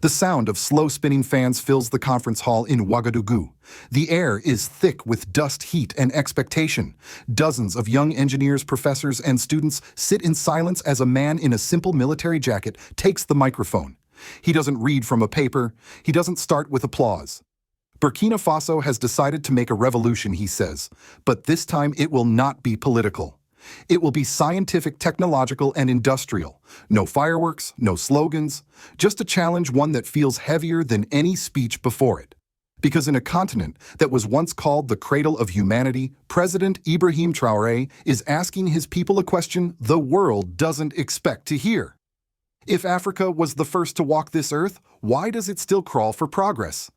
The sound of slow-spinning fans fills the conference hall in Ouagadougou. The air is thick with dust, heat, and expectation. Dozens of young engineers, professors, and students sit in silence as a man in a simple military jacket takes the microphone. He doesn't read from a paper. He doesn't start with applause. Burkina Faso has decided to make a revolution, he says, but this time it will not be political. It will be scientific, technological, and industrial. No fireworks, no slogans, just a challenge, one that feels heavier than any speech before it. Because in a continent that was once called the cradle of humanity, President Ibrahim Traoré is asking his people a question the world doesn't expect to hear. If Africa was the first to walk this earth, why does it still crawl for progress?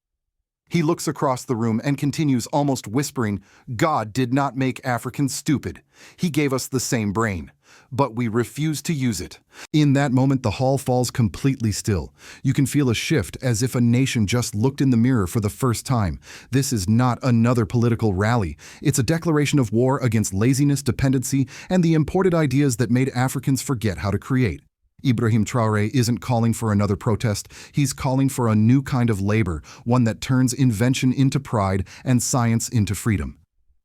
He looks across the room and continues, almost whispering, God did not make Africans stupid. He gave us the same brain, but we refuse to use it. In that moment, the hall falls completely still. You can feel a shift, as if a nation just looked in the mirror for the first time. This is not another political rally. It's a declaration of war against laziness, dependency, and the imported ideas that made Africans forget how to create. Ibrahim Traoré isn't calling for another protest. He's calling for a new kind of labor, one that turns invention into pride and science into freedom.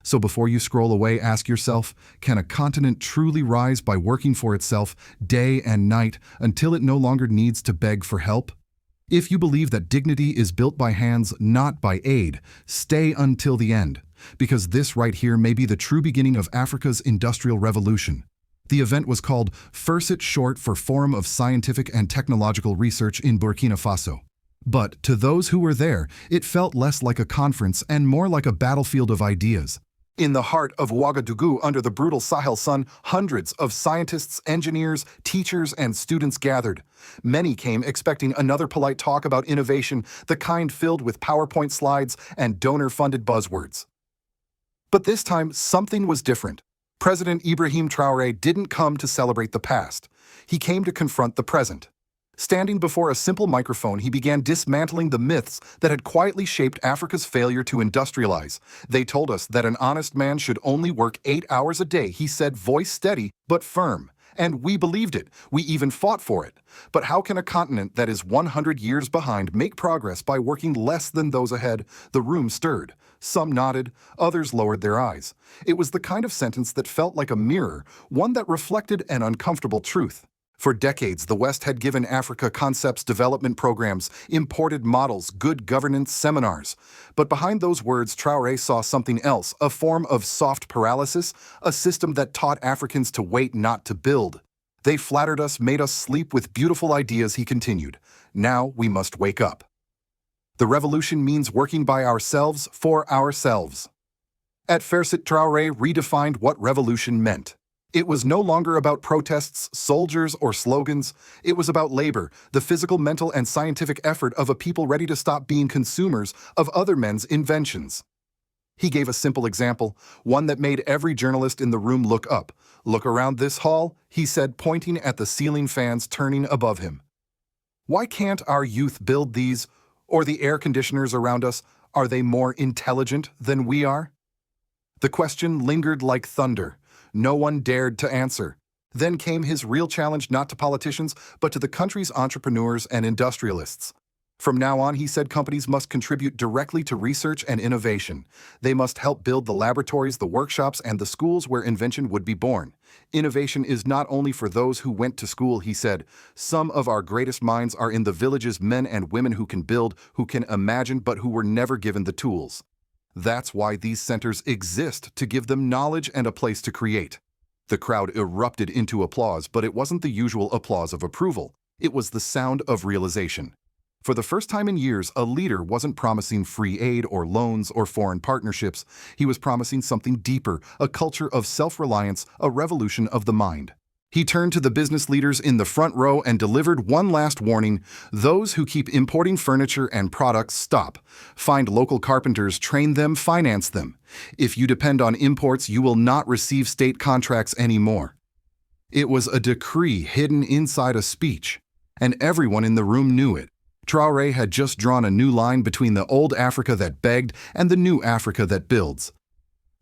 So before you scroll away, ask yourself, can a continent truly rise by working for itself day and night until it no longer needs to beg for help? If you believe that dignity is built by hands, not by aid, stay until the end, because this right here may be the true beginning of Africa's industrial revolution. The event was called FERSIT, short for Forum of Scientific and Technological Research in Burkina Faso. But to those who were there, it felt less like a conference and more like a battlefield of ideas. In the heart of Ouagadougou, under the brutal Sahel sun, hundreds of scientists, engineers, teachers, and students gathered. Many came expecting another polite talk about innovation, the kind filled with PowerPoint slides and donor-funded buzzwords. But this time, something was different. President Ibrahim Traoré didn't come to celebrate the past. He came to confront the present. Standing before a simple microphone, he began dismantling the myths that had quietly shaped Africa's failure to industrialize. They told us that an honest man should only work 8 hours a day, he said, voice steady but firm. And we believed it. We even fought for it. But how can a continent that is 100 years behind make progress by working less than those ahead? The room stirred. Some nodded, others lowered their eyes. It was the kind of sentence that felt like a mirror, one that reflected an uncomfortable truth. For decades, the West had given Africa concepts, development programs, imported models, good governance seminars. But behind those words, Traoré saw something else, a form of soft paralysis, a system that taught Africans to wait, not to build. They flattered us, made us sleep with beautiful ideas, he continued. Now we must wake up. The revolution means working by ourselves, for ourselves. At FERSIT, Traoré redefined what revolution meant. It was no longer about protests, soldiers, or slogans. It was about labor, the physical, mental, and scientific effort of a people ready to stop being consumers of other men's inventions. He gave a simple example, one that made every journalist in the room look up. Look around this hall, he said, pointing at the ceiling fans turning above him. Why can't our youth build these, or the air conditioners around us? Are they more intelligent than we are? The question lingered like thunder. No one dared to answer. Then came his real challenge, not to politicians, but to the country's entrepreneurs and industrialists. From now on, he said, companies must contribute directly to research and innovation. They must help build the laboratories, the workshops, and the schools where invention would be born. Innovation is not only for those who went to school, he said. Some of our greatest minds are in the villages, men and women who can build, who can imagine, but who were never given the tools. That's why these centers exist, to give them knowledge and a place to create. The crowd erupted into applause, but it wasn't the usual applause of approval. It was the sound of realization. For the first time in years, a leader wasn't promising free aid or loans or foreign partnerships. He was promising something deeper, a culture of self-reliance, a revolution of the mind. He turned to the business leaders in the front row and delivered one last warning. Those who keep importing furniture and products, stop. Find local carpenters, train them, finance them. If you depend on imports, you will not receive state contracts anymore. It was a decree hidden inside a speech, and everyone in the room knew it. Traoré had just drawn a new line between the old Africa that begged and the new Africa that builds.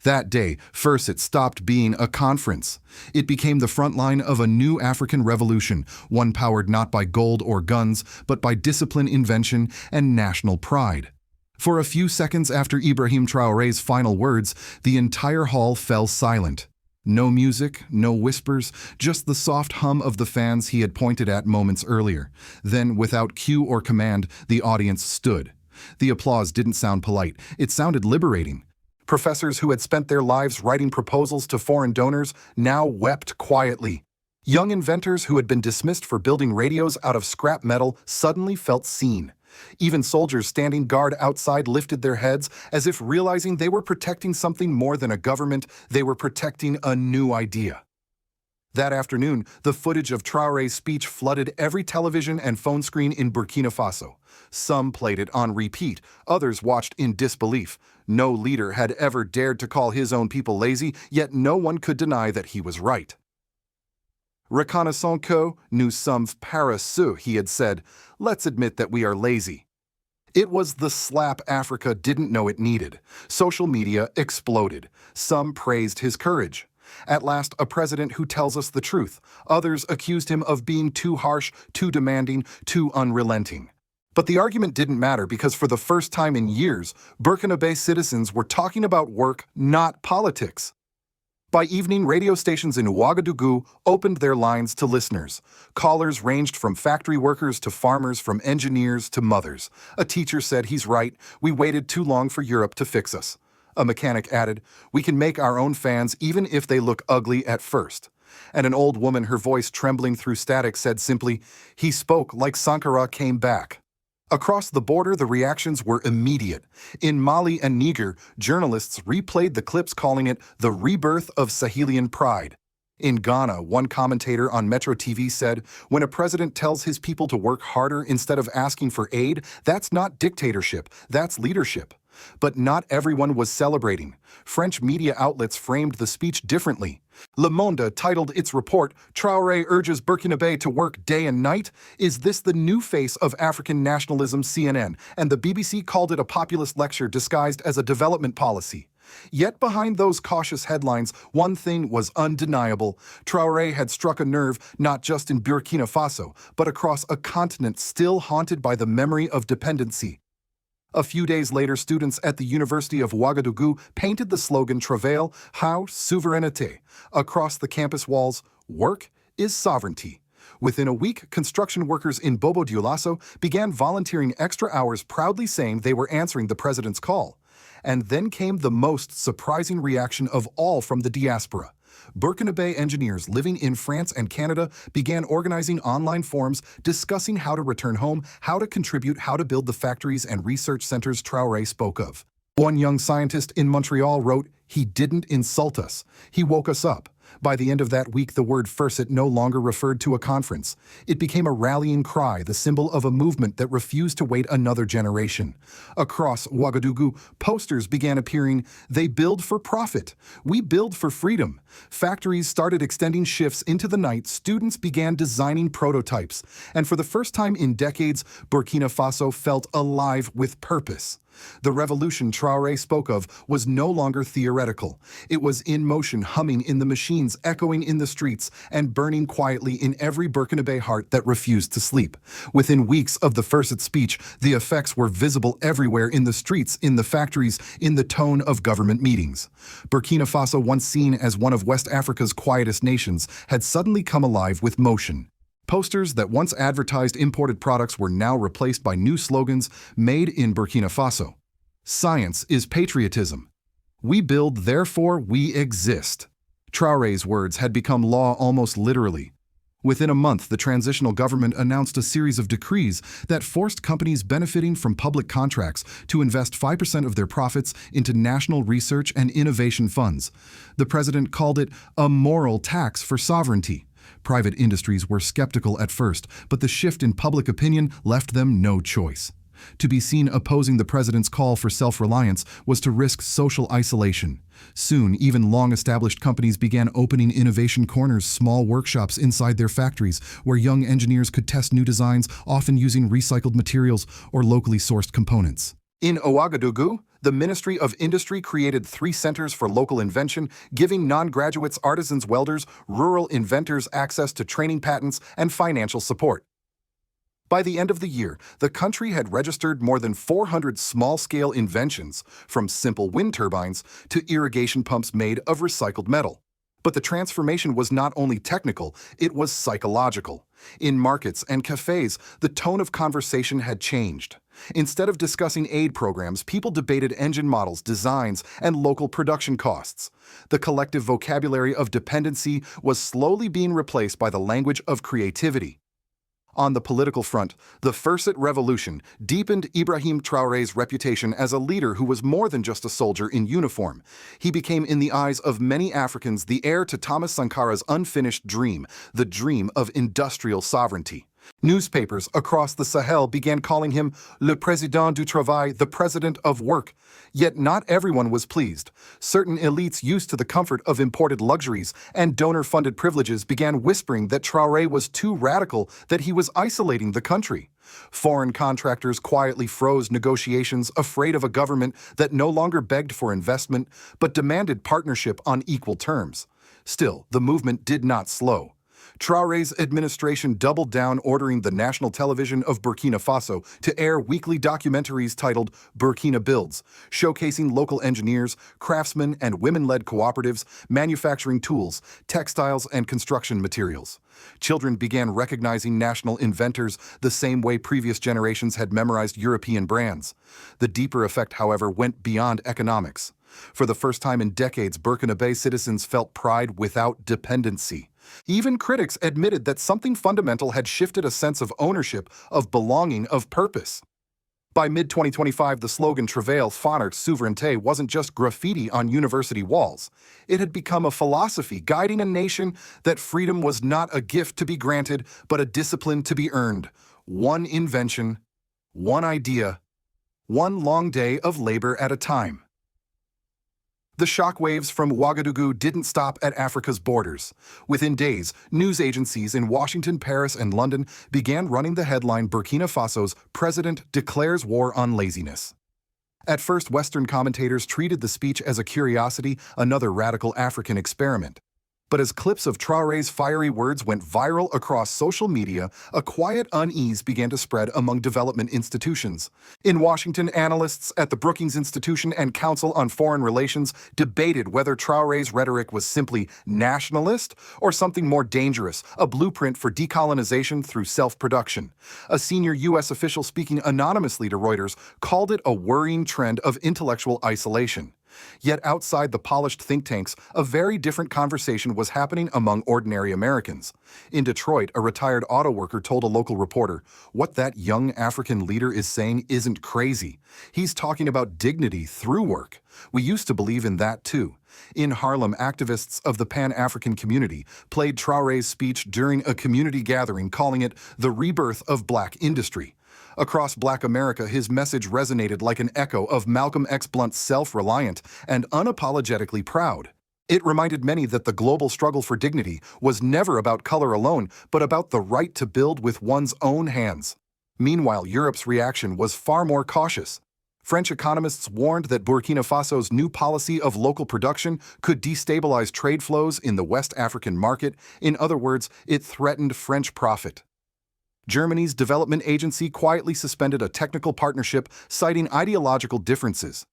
That day, FERSIT stopped being a conference. It became the front line of a new African revolution, one powered not by gold or guns, but by discipline, invention, and national pride. For a few seconds after Ibrahim Traoré's final words, the entire hall fell silent. No music, no whispers, just the soft hum of the fans he had pointed at moments earlier. Then, without cue or command, the audience stood. The applause didn't sound polite, it sounded liberating. Professors who had spent their lives writing proposals to foreign donors now wept quietly. Young inventors who had been dismissed for building radios out of scrap metal suddenly felt seen. Even soldiers standing guard outside lifted their heads as if realizing they were protecting something more than a government, they were protecting a new idea. That afternoon, the footage of Traoré's speech flooded every television and phone screen in Burkina Faso. Some played it on repeat, others watched in disbelief. No leader had ever dared to call his own people lazy, yet no one could deny that he was right. Reconnaissons que nous sommes paresseux, he had said. Let's admit that we are lazy. It was the slap Africa didn't know it needed. Social media exploded. Some praised his courage. At last, a president who tells us the truth. Others accused him of being too harsh, too demanding, too unrelenting. But the argument didn't matter because for the first time in years, Burkinabe citizens were talking about work, not politics. By evening, radio stations in Ouagadougou opened their lines to listeners. Callers ranged from factory workers to farmers, from engineers to mothers. A teacher said, "He's right, we waited too long for Europe to fix us." A mechanic added, "We can make our own fans even if they look ugly at first." And an old woman, her voice trembling through static, said simply, "He spoke like Sankara came back." Across the border, the reactions were immediate. In Mali and Niger, journalists replayed the clips calling it the rebirth of Sahelian pride. In Ghana, one commentator on Metro TV said, "When a president tells his people to work harder instead of asking for aid, that's not dictatorship, that's leadership." But not everyone was celebrating. French media outlets framed the speech differently. Le Monde titled its report, "Traoré urges Burkinabe to work day and night. Is this the new face of African nationalism?" CNN, and the BBC called it a populist lecture disguised as a development policy. Yet behind those cautious headlines, one thing was undeniable. Traoré had struck a nerve not just in Burkina Faso, but across a continent still haunted by the memory of dependency. A few days later, students at the University of Ouagadougou painted the slogan "Travail, House, Souveraineté" across the campus walls. Work is sovereignty. Within a week, construction workers in Bobo Dioulasso began volunteering extra hours, proudly saying they were answering the president's call. And then came the most surprising reaction of all from the diaspora. Burkinabe engineers living in France and Canada began organizing online forums discussing how to return home, how to contribute, how to build the factories and research centers Traoré spoke of. One young scientist in Montreal wrote, "He didn't insult us. He woke us up." By the end of that week, the word FERSIT no longer referred to a conference. It became a rallying cry, the symbol of a movement that refused to wait another generation. Across Ouagadougou, posters began appearing. "They build for profit. We build for freedom." Factories started extending shifts into the night. Students began designing prototypes. And for the first time in decades, Burkina Faso felt alive with purpose. The revolution Traoré spoke of was no longer theoretical. It was in motion, humming in the machines, echoing in the streets, and burning quietly in every Burkinabe heart that refused to sleep. Within weeks of the FERSIT speech, the effects were visible everywhere, in the streets, in the factories, in the tone of government meetings. Burkina Faso, once seen as one of West Africa's quietest nations, had suddenly come alive with motion. Posters that once advertised imported products were now replaced by new slogans, "Made in Burkina Faso." Science is patriotism. We build, therefore we exist. Traoré's words had become law almost literally. Within a month, the transitional government announced a series of decrees that forced companies benefiting from public contracts to invest 5% of their profits into national research and innovation funds. The president called it a moral tax for sovereignty. Private industries were skeptical at first, but the shift in public opinion left them no choice. To be seen opposing the president's call for self-reliance was to risk social isolation. Soon, even long-established companies began opening innovation corners, small workshops inside their factories, where young engineers could test new designs, often using recycled materials or locally sourced components. In Ouagadougou, The Ministry of Industry created 3 centers for local invention, giving non-graduates, artisans, welders, rural inventors access to training, patents, and financial support. By the end of the year, the country had registered more than 400 small-scale inventions, from simple wind turbines to irrigation pumps made of recycled metal. But the transformation was not only technical, it was psychological. In markets and cafes, the tone of conversation had changed. Instead of discussing aid programs, people debated engine models, designs, and local production costs. The collective vocabulary of dependency was slowly being replaced by the language of creativity. On the political front, the FERSIT revolution deepened Ibrahim Traoré's reputation as a leader who was more than just a soldier in uniform. He became, in the eyes of many Africans, the heir to Thomas Sankara's unfinished dream, the dream of industrial sovereignty. Newspapers across the Sahel began calling him Le Président du Travail, the President of Work. Yet not everyone was pleased. Certain elites used to the comfort of imported luxuries and donor-funded privileges began whispering that Traoré was too radical, that he was isolating the country. Foreign contractors quietly froze negotiations, afraid of a government that no longer begged for investment, but demanded partnership on equal terms. Still, the movement did not slow. Traoré's administration doubled down, ordering the national television of Burkina Faso to air weekly documentaries titled Burkina Builds, showcasing local engineers, craftsmen, and women-led cooperatives manufacturing tools, textiles, and construction materials. Children began recognizing national inventors the same way previous generations had memorized European brands. The deeper effect, however, went beyond economics. For the first time in decades, Burkinabe citizens felt pride without dependency. Even critics admitted that something fundamental had shifted, a sense of ownership, of belonging, of purpose. By mid-2025, the slogan Travail, Fonner, Souveraineté wasn't just graffiti on university walls. It had become a philosophy guiding a nation that freedom was not a gift to be granted, but a discipline to be earned. One invention, one idea, one long day of labor at a time. The shockwaves from Ouagadougou didn't stop at Africa's borders. Within days, news agencies in Washington, Paris, and London began running the headline Burkina Faso's president declares war on laziness. At first, Western commentators treated the speech as a curiosity, another radical African experiment. But as clips of Traoré's fiery words went viral across social media, a quiet unease began to spread among development institutions. In Washington, analysts at the Brookings Institution and Council on Foreign Relations debated whether Traoré's rhetoric was simply nationalist or something more dangerous, a blueprint for decolonization through self-production. A senior U.S. official speaking anonymously to Reuters called it a worrying trend of intellectual isolation. Yet outside the polished think tanks, a very different conversation was happening among ordinary Americans. In Detroit, a retired auto worker told a local reporter, "What that young African leader is saying isn't crazy. He's talking about dignity through work. We used to believe in that too." In Harlem, activists of the Pan-African community played Traoré's speech during a community gathering, calling it the rebirth of black industry. Across Black America, his message resonated like an echo of Malcolm X Blunt's self-reliant and unapologetically proud. It reminded many that the global struggle for dignity was never about color alone, but about the right to build with one's own hands. Meanwhile, Europe's reaction was far more cautious. French economists warned that Burkina Faso's new policy of local production could destabilize trade flows in the West African market. In other words, it threatened French profit. Germany's development agency quietly suspended a technical partnership, citing ideological differences.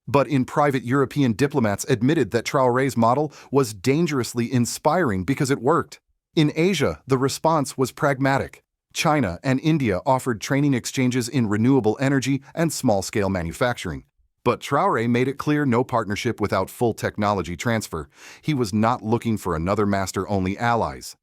But in private, European diplomats admitted that Traoré's model was dangerously inspiring because it worked. In Asia, the response was pragmatic. China and India offered training exchanges in renewable energy and small-scale manufacturing. But Traoré made it clear no partnership without full technology transfer. He was not looking for another master-only allies.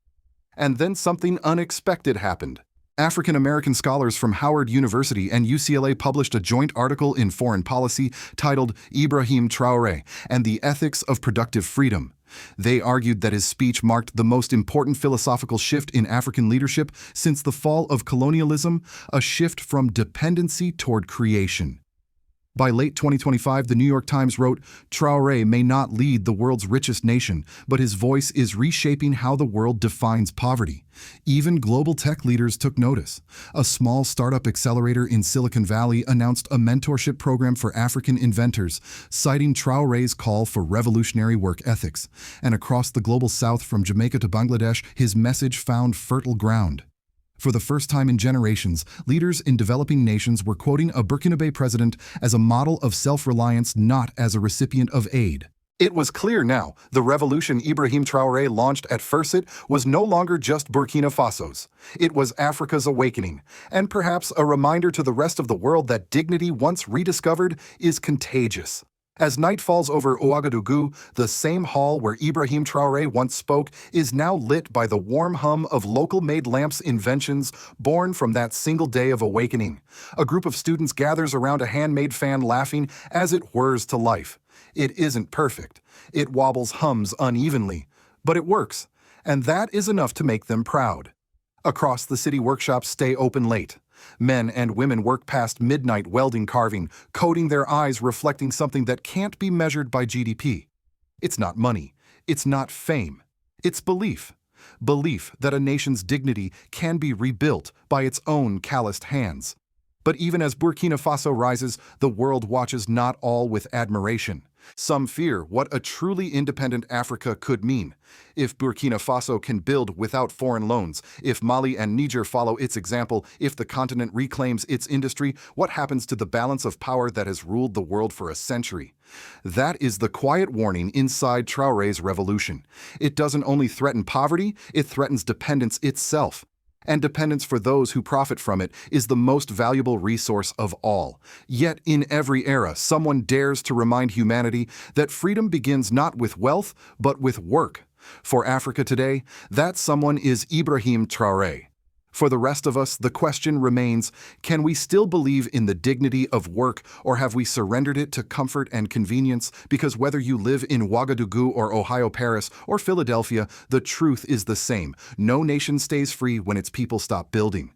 And then something unexpected happened. African-American scholars from Howard University and UCLA published a joint article in Foreign Policy titled Ibrahim Traoré and the Ethics of Productive Freedom. They argued that his speech marked the most important philosophical shift in African leadership since the fall of colonialism, a shift from dependency toward creation. By late 2025, the New York Times wrote, Traore may not lead the world's richest nation, but his voice is reshaping how the world defines poverty. Even global tech leaders took notice. A small startup accelerator in Silicon Valley announced a mentorship program for African inventors, citing Traore's call for revolutionary work ethics. And across the global south from Jamaica to Bangladesh, his message found fertile ground. For the first time in generations, leaders in developing nations were quoting a Burkina Faso president as a model of self-reliance, not as a recipient of aid. It was clear now, the revolution Ibrahim Traoré launched at FERSIT was no longer just Burkina Faso's. It was Africa's awakening, and perhaps a reminder to the rest of the world that dignity once rediscovered is contagious. As night falls over Ouagadougou, the same hall where Ibrahim Traoré once spoke is now lit by the warm hum of local-made lamps inventions born from that single day of awakening. A group of students gathers around a handmade fan laughing as it whirs to life. It isn't perfect. It wobbles, hums unevenly, but it works, and that is enough to make them proud. Across the city, workshops stay open late. Men and women work past midnight welding, carving, coating their eyes, reflecting something that can't be measured by GDP. It's not money. It's not fame. It's belief. Belief that a nation's dignity can be rebuilt by its own calloused hands. But even as Burkina Faso rises, the world watches, not all with admiration. Some fear what a truly independent Africa could mean. If Burkina Faso can build without foreign loans, if Mali and Niger follow its example, if the continent reclaims its industry, what happens to the balance of power that has ruled the world for a century? That is the quiet warning inside Traoré's revolution. It doesn't only threaten poverty, it threatens dependence itself. And dependence for those who profit from it is the most valuable resource of all. Yet in every era, someone dares to remind humanity that freedom begins not with wealth, but with work. For Africa today, that someone is Ibrahim Traoré. For the rest of us, the question remains, can we still believe in the dignity of work, or have we surrendered it to comfort and convenience? Because whether you live in Ouagadougou or Ohio, Paris, or Philadelphia, the truth is the same. No nation stays free when its people stop building.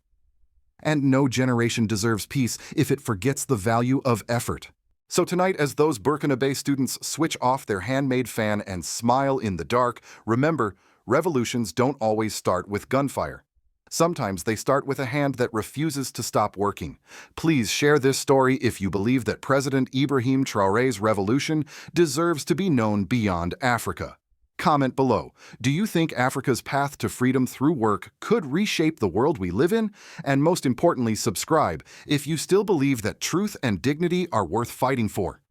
And no generation deserves peace if it forgets the value of effort. So tonight, as those Burkina Faso students switch off their handmade fan and smile in the dark, remember, revolutions don't always start with gunfire. Sometimes they start with a hand that refuses to stop working. Please share this story if you believe that President Ibrahim Traoré's revolution deserves to be known beyond Africa. Comment below. Do you think Africa's path to freedom through work could reshape the world we live in? And most importantly, subscribe if you still believe that truth and dignity are worth fighting for.